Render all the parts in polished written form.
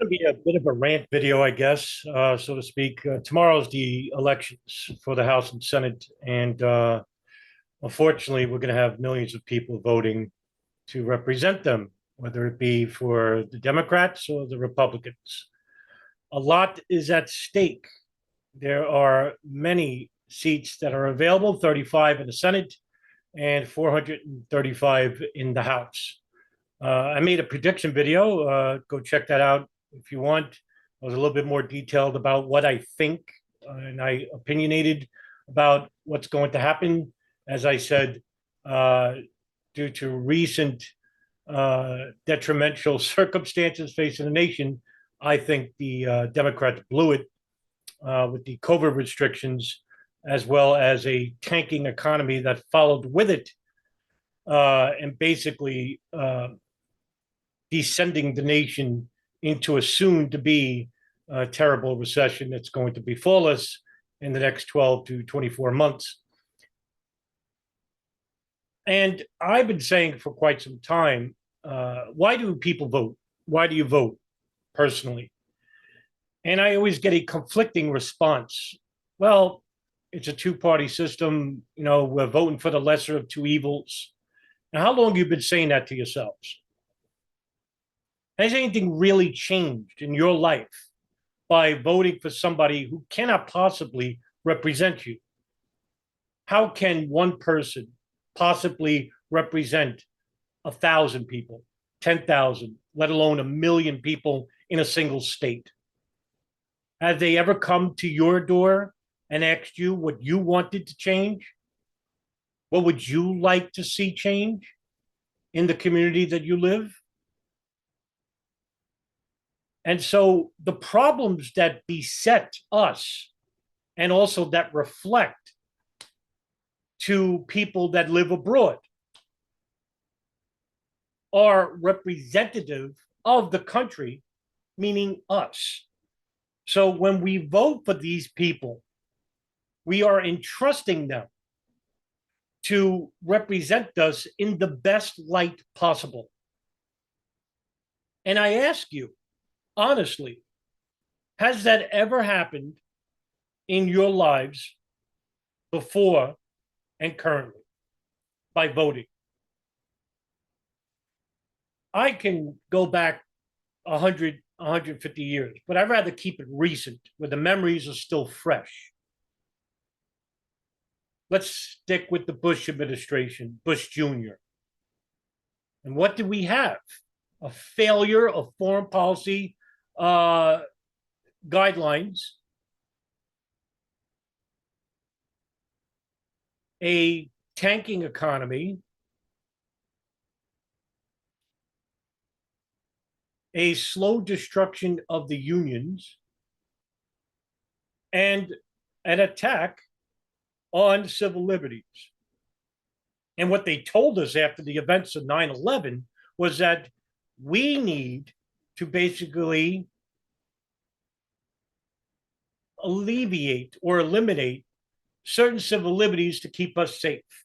Going to be a bit of a rant video, I guess, so to speak. Tomorrow's the elections for the House and Senate, and unfortunately, we're going to have millions of people voting to represent them, whether it be for the Democrats or the Republicans. A lot is at stake. There are many seats that are available, 35 in the Senate and 435 in the House. I made a prediction video. Go check that out if you want. I was a little bit more detailed about what I think, and I opinionated about what's going to happen. As I said, due to recent detrimental circumstances facing the nation, I think the Democrats blew it with the COVID restrictions, as well as a tanking economy that followed with it, and basically descending the nation into a soon to be terrible recession that's going to befall us in the next 12 to 24 months. And I've been saying for quite some time, why do people vote? Why do you vote personally? And I always get a conflicting response. Well, it's a two-party system. You know, we're voting for the lesser of two evils. Now, how long have you been saying that to yourselves? Has anything really changed in your life by voting for somebody who cannot possibly represent you? How can one person possibly represent 1,000 people, 10,000, let alone 1,000,000 people in a single state? Have they ever come to your door and asked you what you wanted to change? What would you like to see change in the community that you live? And so the problems that beset us and also that reflect to people that live abroad are representative of the country, meaning us. So when we vote for these people, we are entrusting them to represent us in the best light possible. And I ask you, honestly, has that ever happened in your lives before and currently by voting? I can go back 100, 150 years, but I'd rather keep it recent where the memories are still fresh. Let's stick with the Bush administration, Bush Jr. And what did we have? A failure of foreign policy guidelines, a tanking economy, a slow destruction of the unions, and an attack on civil liberties. And what they told us after the events of 9/11 was that we need to basically alleviate or eliminate certain civil liberties to keep us safe.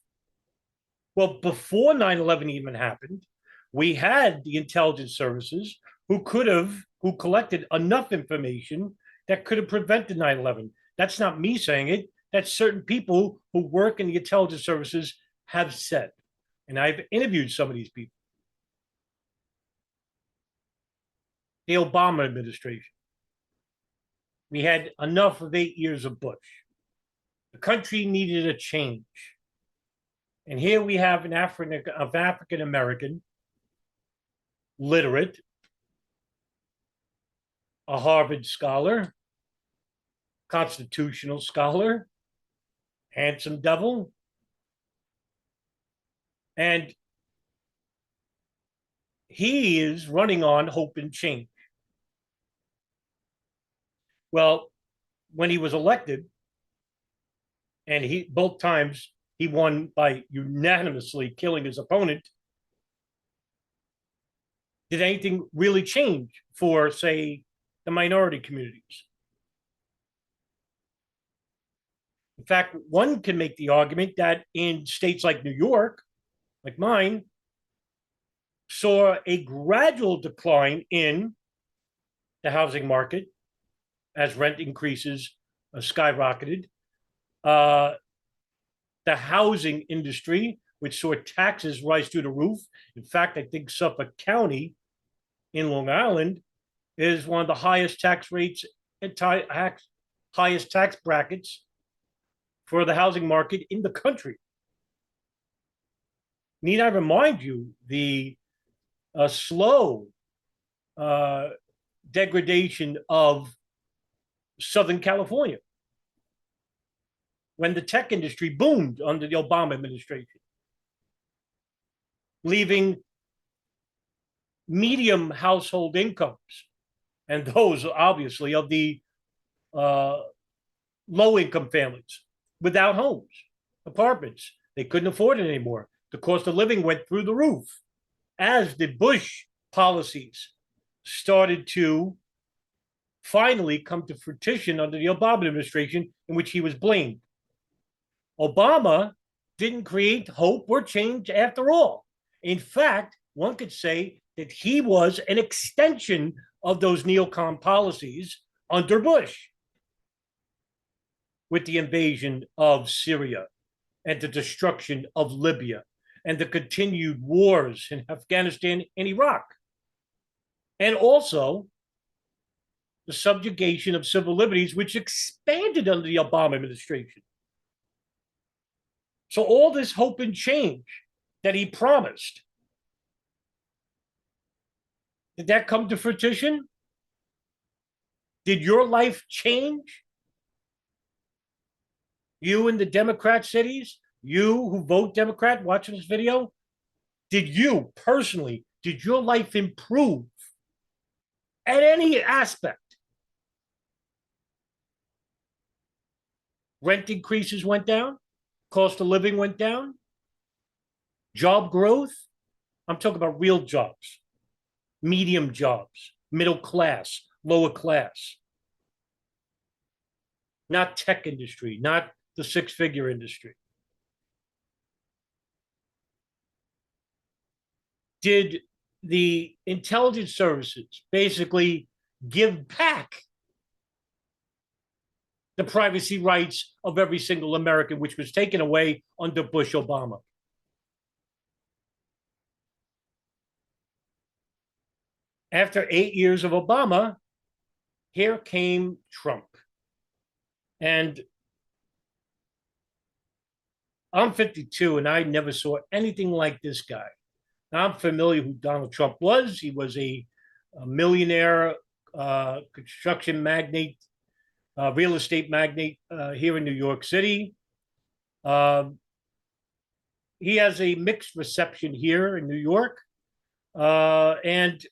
Well, before 9/11 even happened, we had the intelligence services who collected enough information that could have prevented 9/11. That's not me saying it. That's certain people who work in the intelligence services have said. And I've interviewed some of these people. The Obama administration. We had enough of 8 years of Bush. The country needed a change. And here we have an African American, literate, a Harvard scholar, constitutional scholar, handsome devil. And he is running on hope and change. Well, when he was elected, and both times he won by unanimously killing his opponent, did anything really change for, say, the minority communities? In fact, one can make the argument that in states like New York, like mine, saw a gradual decline in the housing market as rent increases skyrocketed. Uh, the housing industry, which saw taxes rise through the roof. In fact, I think Suffolk County in Long Island is one of the highest tax rates and highest tax brackets for the housing market in the country. Need I remind you the slow uh, degradation of Southern California when the tech industry boomed under the Obama administration, leaving medium household incomes, and those obviously of the uh, low income families without homes, apartments. They couldn't afford it anymore. The cost of living went through the roof. As the Bush policies started to finally come to fruition under the Obama administration, in which he was blamed, Obama didn't create hope or change after all. In fact, one could say that he was an extension of those neocon policies under Bush, with the invasion of Syria and the destruction of Libya and the continued wars in Afghanistan and Iraq. And also the subjugation of civil liberties, which expanded under the Obama administration. So all this hope and change that he promised, did that come to fruition? Did your life change? You in the Democrat cities, you who vote Democrat watching this video, did you personally, did your life improve at any aspect? Rent increases went down, cost of living went down, job growth. I'm talking about real jobs, medium jobs, middle class, lower class, not tech industry, not the six-figure industry. Did the intelligence services basically give back the privacy rights of every single American, which was taken away under Bush Obama? After 8 years of Obama, here came Trump. And I'm 52 and I never saw anything like this guy. Now, I'm familiar who Donald Trump was. He was a millionaire, construction magnate, real estate magnate here in New York City. He has a mixed reception here in New York. And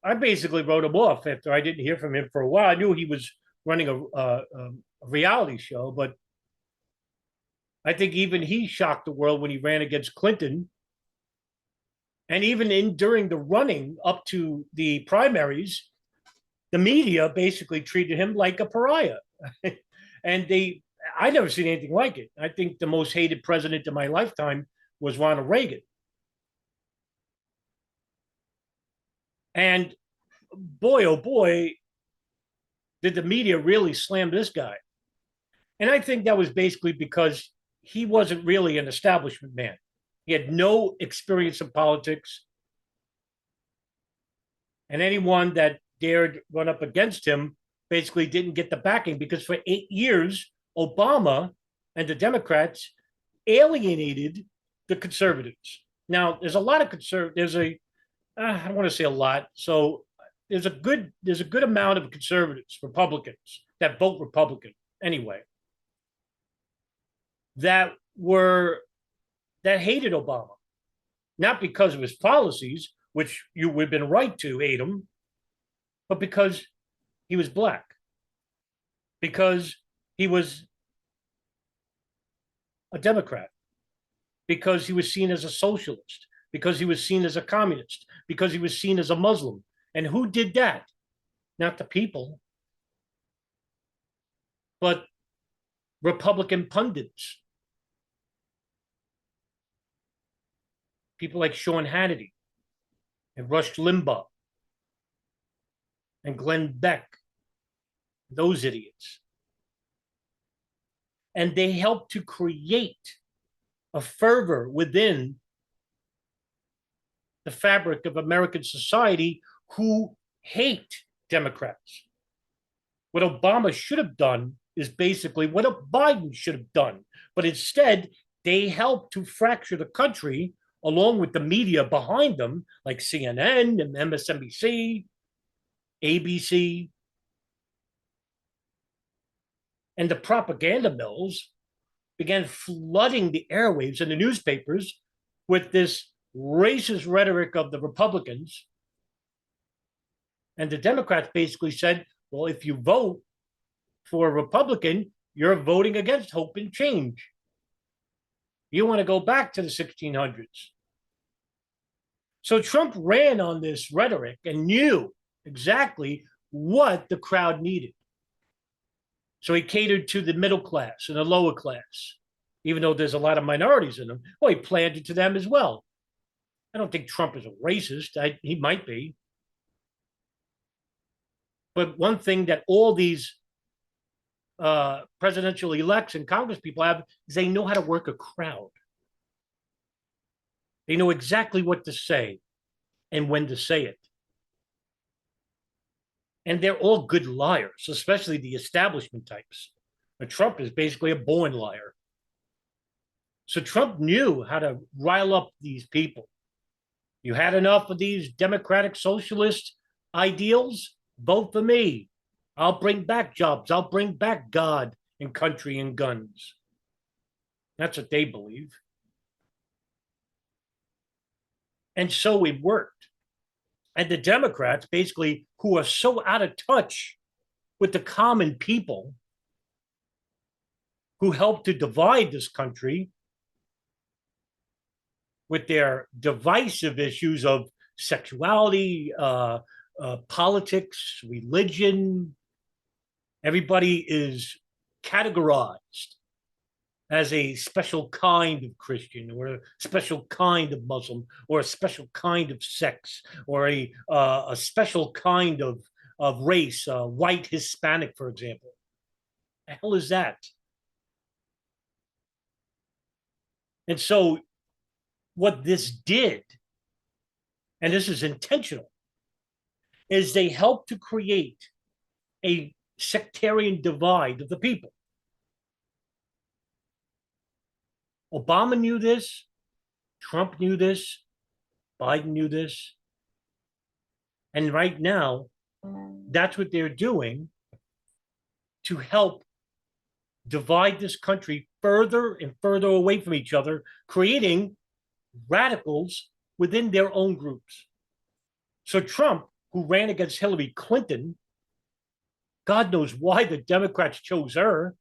I basically wrote him off after I didn't hear from him for a while. I knew he was running a reality show, but I think even he shocked the world when he ran against Clinton. And even during the running up to the primaries, the media basically treated him like a pariah. And I never seen anything like it. I think the most hated president in my lifetime was Ronald Reagan. And boy, oh boy, did the media really slam this guy. And I think that was basically because he wasn't really an establishment man. He had no experience in politics. And anyone that dared run up against him basically didn't get the backing, because for 8 years, Obama and the Democrats alienated the conservatives. Now, there's a lot of conservatives. I don't want to say a lot. So there's a good amount of conservatives, Republicans, that vote Republican anyway, that hated Obama, not because of his policies, which you would have been right to hate him, but because he was black, because he was a Democrat, because he was seen as a socialist, because he was seen as a communist, because he was seen as a Muslim. And who did that? Not the people, but Republican pundits. People like Sean Hannity and Rush Limbaugh and Glenn Beck, those idiots. And they helped to create a fervor within the fabric of American society who hate Democrats. What Obama should have done is basically what Biden should have done. But instead, they helped to fracture the country along with the media behind them, like CNN and MSNBC, ABC, and the propaganda mills began flooding the airwaves and the newspapers with this racist rhetoric of the Republicans. And the Democrats basically said, well, if you vote for a Republican, you're voting against hope and change. You want to go back to the 1600s. So Trump ran on this rhetoric and knew exactly what the crowd needed. So he catered to the middle class and the lower class, even though there's a lot of minorities in them. Well, he planted to them as well. I don't think Trump is a racist. He might be. But one thing that all these presidential elects and Congress people have is they know how to work a crowd. They know exactly what to say and when to say it. And they're all good liars, especially the establishment types. But Trump is basically a born liar. So Trump knew how to rile up these people. You had enough of these democratic socialist ideals? Vote for me. I'll bring back jobs. I'll bring back God and country and guns. That's what they believe. And so it worked. And the Democrats, basically, who are so out of touch with the common people who helped to divide this country with their divisive issues of sexuality, politics, religion. Everybody is categorized as a special kind of Christian or a special kind of Muslim or a special kind of sex or a special kind of race, white Hispanic, for example. The hell is that? And so what this did, and this is intentional, is they helped to create a sectarian divide of the people. Obama knew this, Trump knew this, Biden knew this. And right now, that's what they're doing to help divide this country further and further away from each other, creating radicals within their own groups. So Trump, who ran against Hillary Clinton, God knows why the Democrats chose her,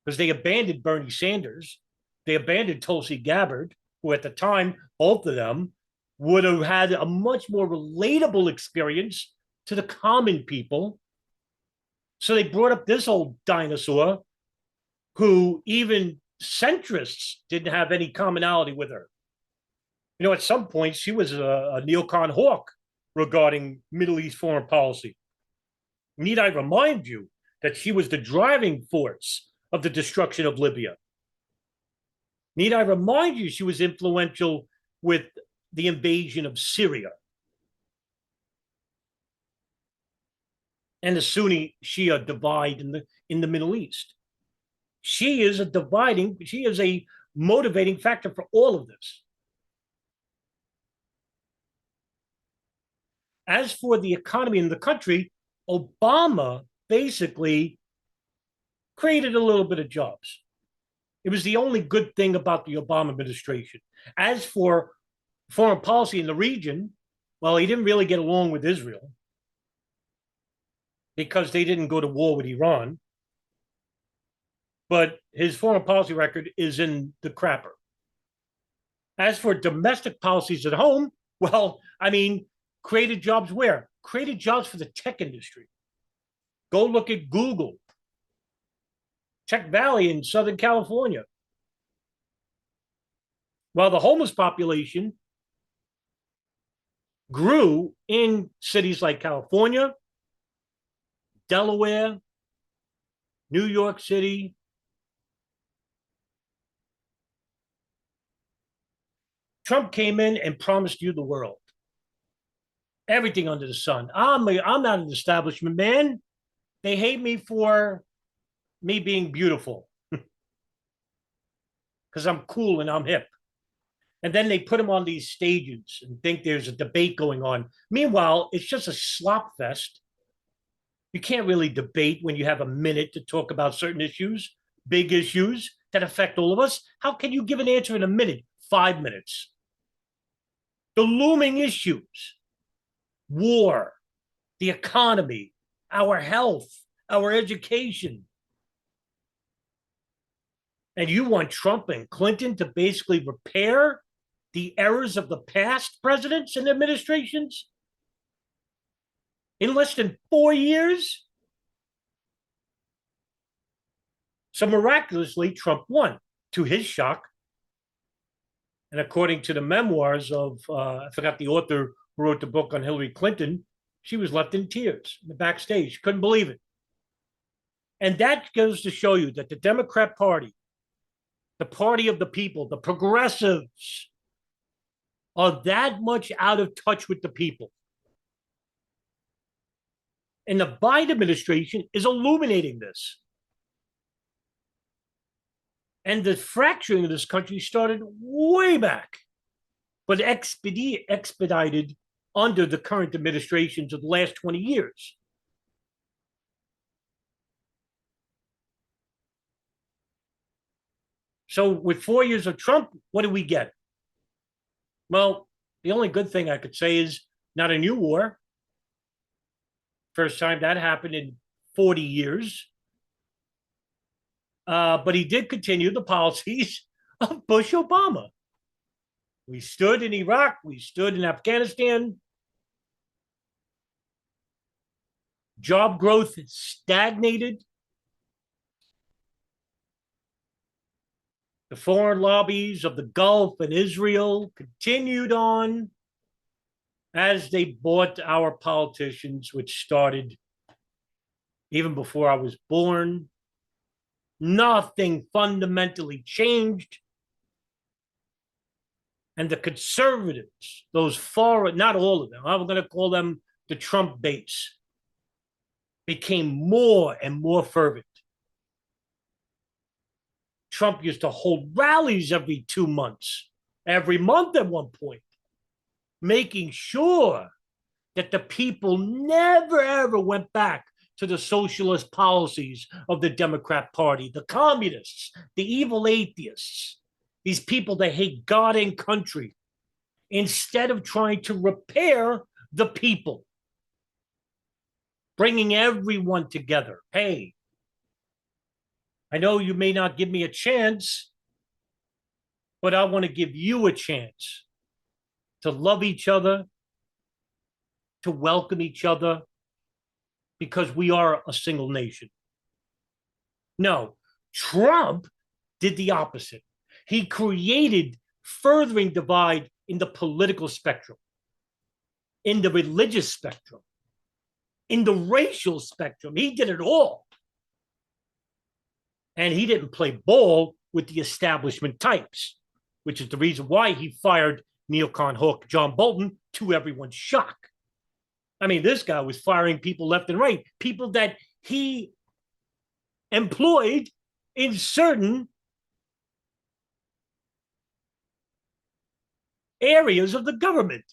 because they abandoned Bernie Sanders. They abandoned Tulsi Gabbard, who at the time, both of them, would have had a much more relatable experience to the common people. So they brought up this old dinosaur who even centrists didn't have any commonality with her. You know, at some point, she was a neocon hawk regarding Middle East foreign policy. Need I remind you that she was the driving force of the destruction of Libya? Need I remind you she was influential with the invasion of Syria and the Sunni Shia divide in the Middle East? She is a motivating factor for all of this. As for the economy in the country, Obama basically created a little bit of jobs. It was the only good thing about the Obama administration. As for foreign policy in the region, well, he didn't really get along with Israel because they didn't go to war with Iran. But his foreign policy record is in the crapper. As for domestic policies at home, well, I mean, created jobs where? Created jobs for the tech industry. Go look at Google, Tech Valley in Southern California. While the homeless population grew in cities like California, Delaware, New York City. Trump came in and promised you the world, everything under the sun. I'm not an establishment man. They hate me for me being beautiful because I'm cool and I'm hip. And then they put him on these stages and think there's a debate going on. Meanwhile, it's just a slop fest. You can't really debate when you have a minute to talk about certain issues, big issues that affect all of us. How can you give an answer in a minute, 5 minutes? The looming issues, war, the economy, our health, our education. And you want Trump and Clinton to basically repair the errors of the past presidents and administrations in less than 4 years? So miraculously, Trump won, to his shock. And according to the memoirs of, I forgot the author who wrote the book on Hillary Clinton, she was left in tears in the backstage. She couldn't believe it. And that goes to show you that the Democrat Party, the party of the people, the progressives, are that much out of touch with the people. And the Biden administration is illuminating this. And the fracturing of this country started way back, but expedited under the current administrations of the last 20 years. So with 4 years of Trump, what do we get? Well, the only good thing I could say is not a new war. First time that happened in 40 years. But he did continue the policies of Bush Obama. We stood in Iraq. We stood in Afghanistan. Job growth stagnated. The foreign lobbies of the Gulf and Israel continued on as they bought our politicians, which started even before I was born. Nothing fundamentally changed. And the conservatives, those far, not all of them, I'm going to call them the Trump base, became more and more fervent. Trump used to hold rallies every 2 months, every month at one point, making sure that the people never, ever went back to the socialist policies of the Democrat Party, the communists, the evil atheists, these people that hate God and country, instead of trying to repair the people, bringing everyone together. Hey, I know you may not give me a chance, but I want to give you a chance to love each other, to welcome each other, because we are a single nation. No, Trump did the opposite. He created furthering divide in the political spectrum, in the religious spectrum, in the racial spectrum. He did it all. And he didn't play ball with the establishment types, which is the reason why he fired neocon hawk John Bolton, to everyone's shock. I mean, this guy was firing people left and right, people that he employed in certain areas of the government.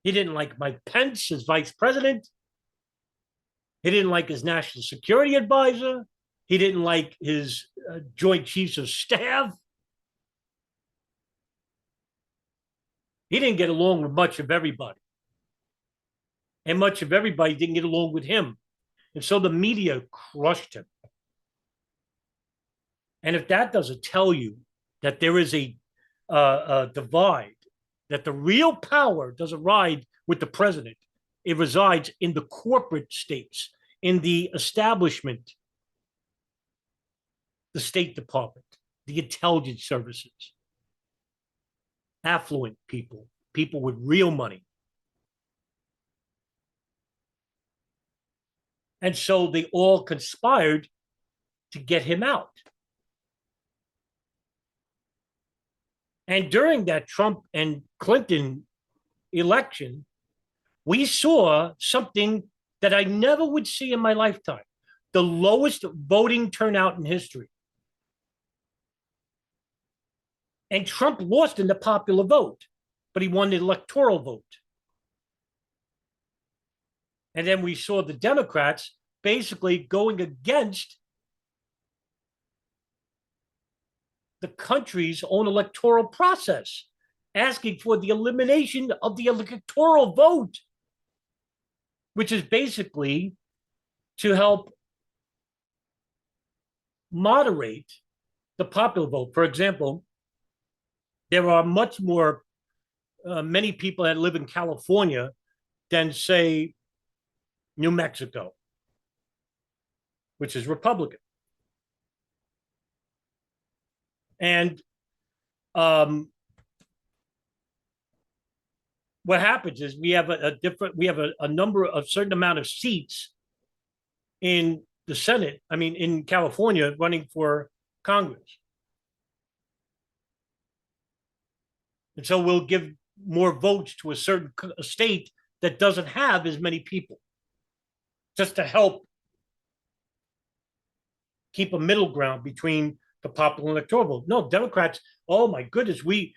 He didn't like Mike Pence as vice president. He didn't like his national security advisor. He didn't like his joint chiefs of staff. He didn't get along with much of everybody. And much of everybody didn't get along with him. And so the media crushed him. And if that doesn't tell you that there is a divide, that the real power doesn't ride with the president, it resides in the corporate states, in the establishment, the State Department, the intelligence services. affluent people, people with real money. And so they all conspired to get him out. And during that Trump and Clinton election, we saw something that I never would see in my lifetime: the lowest voting turnout in history. And Trump lost in the popular vote, but he won the electoral vote. And then we saw the Democrats basically going against the country's own electoral process, asking for the elimination of the electoral vote, which is basically to help moderate the popular vote. For example, there are much more, many people that live in California than, say, New Mexico, which is Republican. And what happens is we have a number of certain amount of seats in the Senate. I mean, in California, running for Congress. And so we'll give more votes to a certain state that doesn't have as many people, just to help keep a middle ground between the popular electoral vote. No, Democrats, oh my goodness, we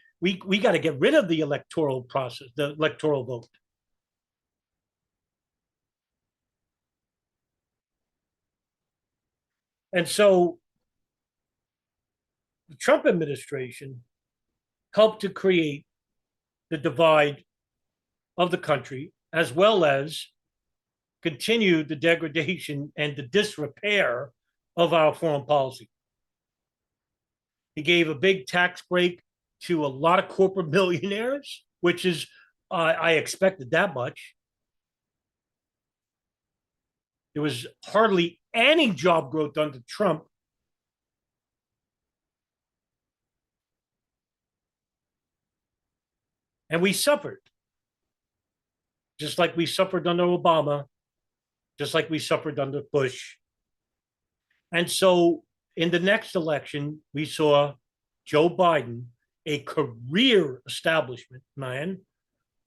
got to get rid of the electoral process, the electoral vote. And so the Trump administration helped to create the divide of the country, as well as continue the degradation and the disrepair of our foreign policy. He gave a big tax break to a lot of corporate millionaires, which is, I expected that much. There was hardly any job growth under Trump. And we suffered, just like we suffered under Obama, just like we suffered under Bush. And so in the next election, we saw Joe Biden, a career establishment man,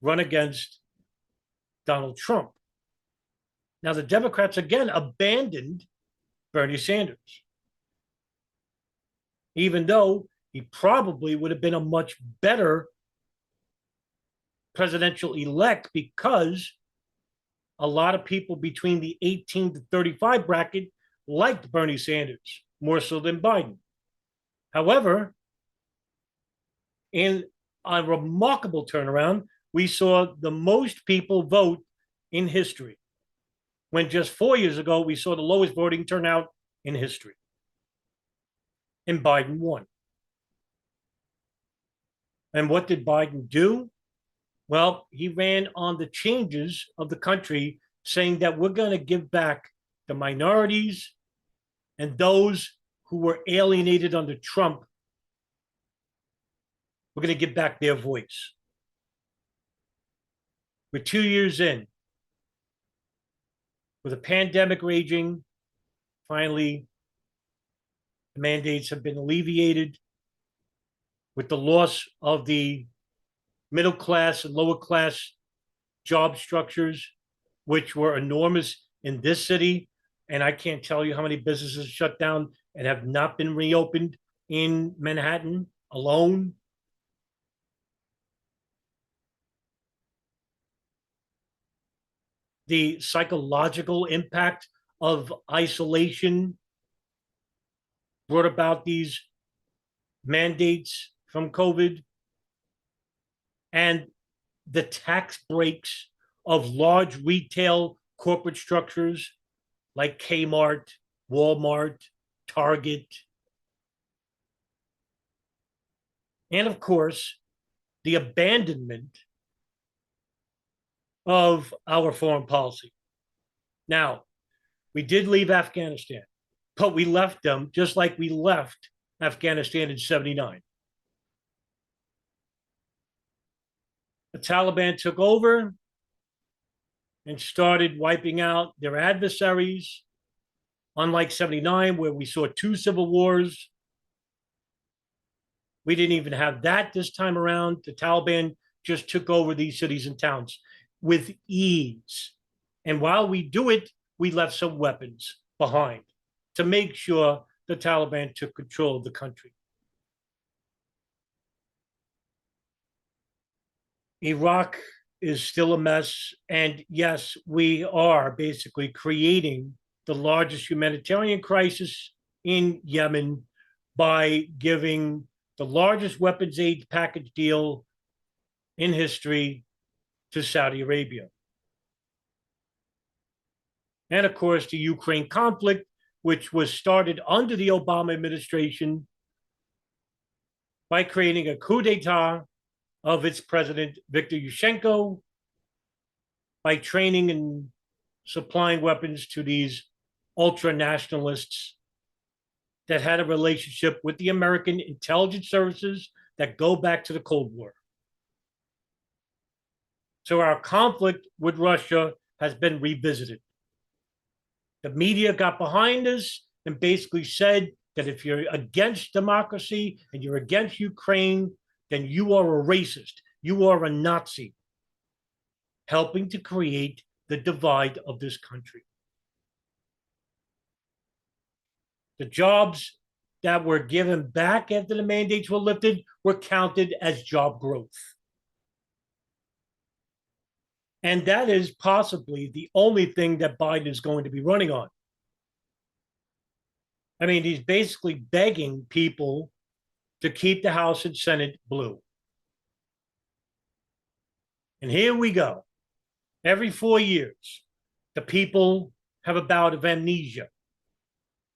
run against Donald Trump. Now, the Democrats again abandoned Bernie Sanders, even though he probably would have been a much better presidential elect, because a lot of people between the 18 to 35 bracket liked Bernie Sanders more so than Biden. However, in a remarkable turnaround, we saw the most people vote in history, when just 4 years ago we saw the lowest voting turnout in history. And Biden won. And what did Biden do? Well, he ran on the changes of the country, saying that we're going to give back the minorities and those who were alienated under Trump. We're going to give back their voice. We're 2 years in. With a pandemic raging, finally, the mandates have been alleviated. With the loss of the middle class and lower class job structures, which were enormous in this city. And I can't tell you how many businesses shut down and have not been reopened in Manhattan alone. The psychological impact of isolation brought about these mandates from COVID, and the tax breaks of large retail corporate structures like Kmart, Walmart, Target. And of course, the abandonment of our foreign policy. Now, we did leave Afghanistan, but we left them just like we left Afghanistan in 79. The Taliban took over and started wiping out their adversaries. Unlike 79, where we saw two civil wars, we didn't even have that this time around. The Taliban just took over these cities and towns with ease. And while we do it, we left some weapons behind to make sure the Taliban took control of the country. Iraq is still a mess. And yes, we are basically creating the largest humanitarian crisis in Yemen by giving the largest weapons aid package deal in history to Saudi Arabia. And of course, the Ukraine conflict, which was started under the Obama administration by creating a coup d'etat of its president, Viktor Yushchenko, by training and supplying weapons to these ultra nationalists that had a relationship with the American intelligence services that go back to the Cold War. So our conflict with Russia has been revisited. The media got behind us and basically said that if you're against democracy and you're against Ukraine, then you are a racist. You are a Nazi, helping to create the divide of this country. The jobs that were given back after the mandates were lifted were counted as job growth. And that is possibly the only thing that Biden is going to be running on. I mean, he's basically begging people to keep the House and Senate blue. And here we go. Every 4 years, the people have a bout of amnesia.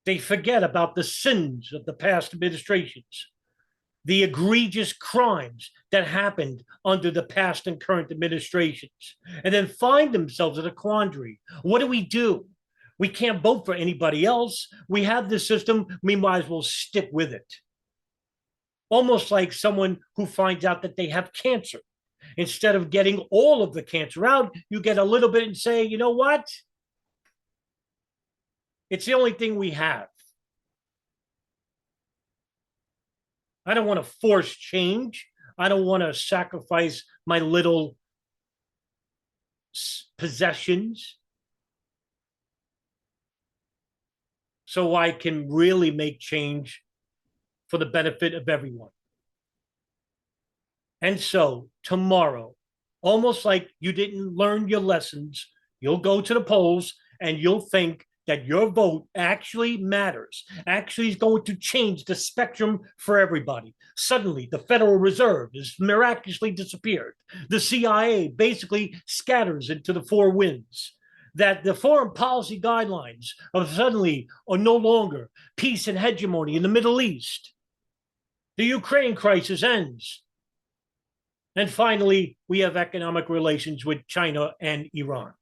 They forget about the sins of the past administrations, the egregious crimes that happened under the past and current administrations, and then find themselves in a quandary. What do? We can't vote for anybody else. We have this system. We might as well stick with it. Almost like someone who finds out that they have cancer. Instead of getting all of the cancer out, you get a little bit and say, you know what? It's the only thing we have. I don't want to force change. I don't want to sacrifice my little possessions so I can really make change for the benefit of everyone. And so tomorrow, almost like you didn't learn your lessons, you'll go to the polls and you'll think that your vote actually matters, actually is going to change the spectrum for everybody. Suddenly, the Federal Reserve is miraculously disappeared. The CIA basically scatters into the four winds. That the foreign policy guidelines of suddenly are no longer peace and hegemony in the Middle East. The Ukraine crisis ends. And finally, we have economic relations with China and Iran.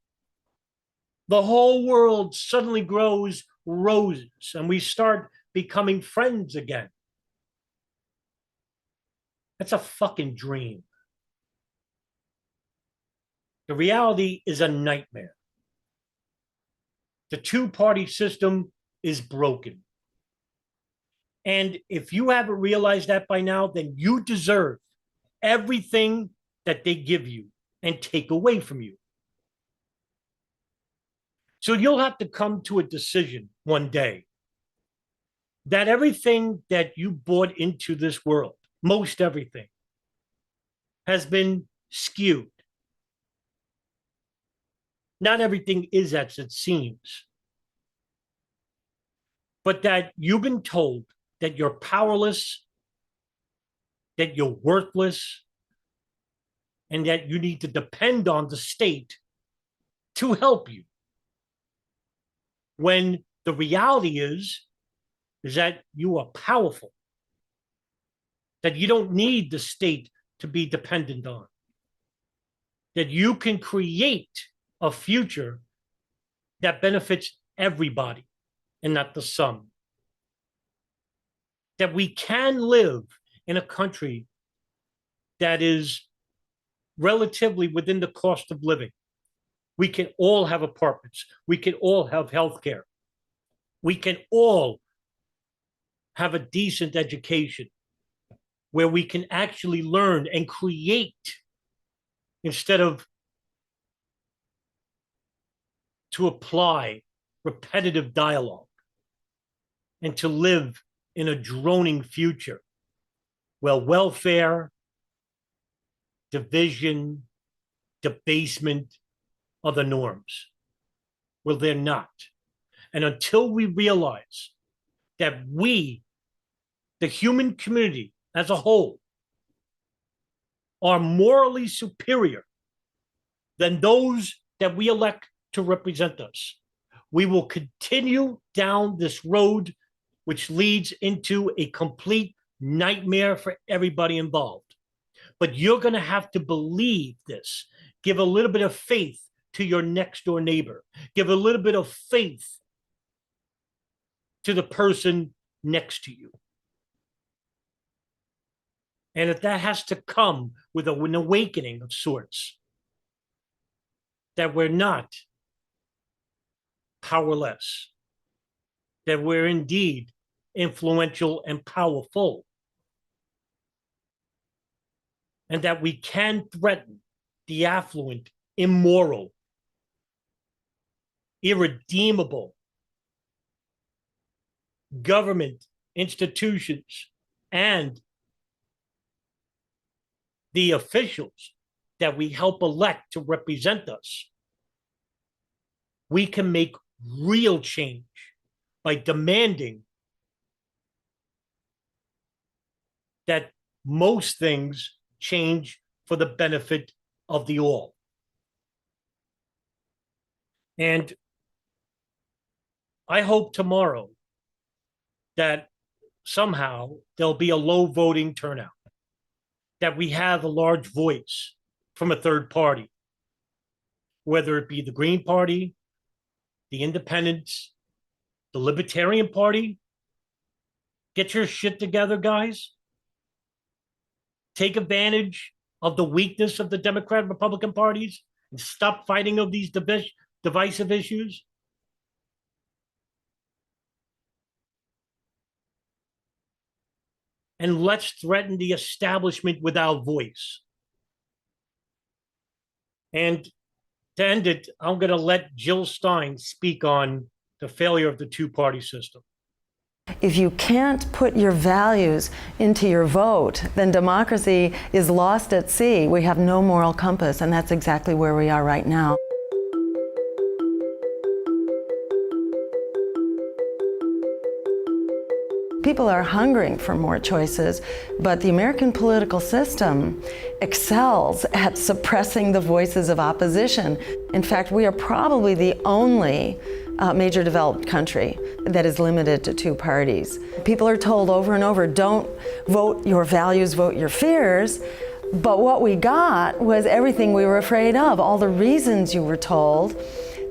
The whole world suddenly grows roses and we start becoming friends again. That's a fucking dream. The reality is a nightmare. The two-party system is broken. And if you haven't realized that by now, then you deserve everything that they give you and take away from you. So you'll have to come to a decision one day that everything that you brought into this world, most everything, has been skewed. Not everything is as it seems, but that you've been told that you're powerless, that you're worthless, and that you need to depend on the state to help you. When the reality is that you are powerful, that you don't need the state to be dependent on, that you can create a future that benefits everybody and not the some. That we can live in a country that is relatively within the cost of living. We can all have apartments. We can all have health care. We can all have a decent education where we can actually learn and create instead of to apply repetitive dialogue and to live in a droning future. Well, welfare, division, debasement are the norms. Well, they're not. And until we realize that we, the human community as a whole, are morally superior than those that we elect to represent us, we will continue down this road, which leads into a complete nightmare for everybody involved. But you're going to have to believe this. Give a little bit of faith to your next door neighbor. Give a little bit of faith to the person next to you. And if that has to come with an awakening of sorts, that we're not powerless, that we're indeed influential and powerful, and that we can threaten the affluent, immoral, irredeemable government institutions and the officials that we help elect to represent us. We can make real change by demanding that most things change for the benefit of the all. And I hope tomorrow that somehow there'll be a low voting turnout, that we have a large voice from a third party, whether it be the Green Party, the Independents, the Libertarian Party. Get your shit together, guys. Take advantage of the weakness of the Democrat and Republican parties and stop fighting over these divisive issues. And let's threaten the establishment with our voice. And to end it, I'm going to let Jill Stein speak on the failure of the two-party system. If you can't put your values into your vote, then democracy is lost at sea. We have no moral compass, and that's exactly where we are right now. People are hungering for more choices, but the American political system excels at suppressing the voices of opposition. In fact, we are probably the only major developed country that is limited to two parties. People are told over and over, don't vote your values, vote your fears. But what we got was everything we were afraid of, all the reasons you were told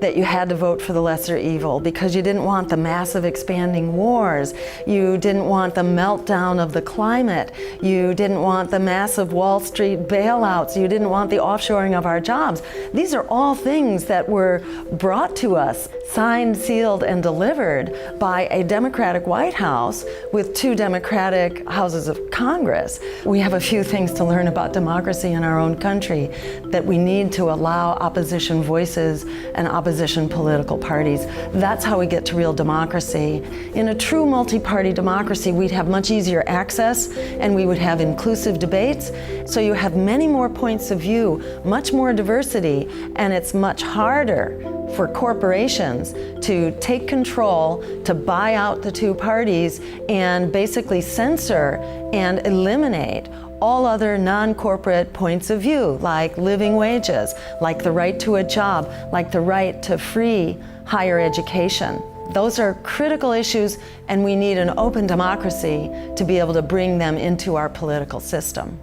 that you had to vote for the lesser evil, because you didn't want the massive expanding wars, you didn't want the meltdown of the climate, you didn't want the massive Wall Street bailouts, you didn't want the offshoring of our jobs. These are all things that were brought to us, signed, sealed, and delivered by a Democratic White House with two Democratic houses of Congress. We have a few things to learn about democracy in our own country, that we need to allow opposition voices and opposition political parties. That's how we get to real democracy. In a true multi-party democracy, we'd have much easier access and we would have inclusive debates. So you have many more points of view, much more diversity, and it's much harder for corporations to take control, to buy out the two parties, and basically censor and eliminate all other non-corporate points of view, like living wages, like the right to a job, like the right to free higher education. Those are critical issues, and we need an open democracy to be able to bring them into our political system.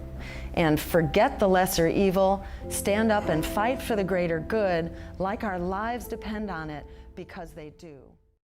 And forget the lesser evil, stand up and fight for the greater good, like our lives depend on it, because they do.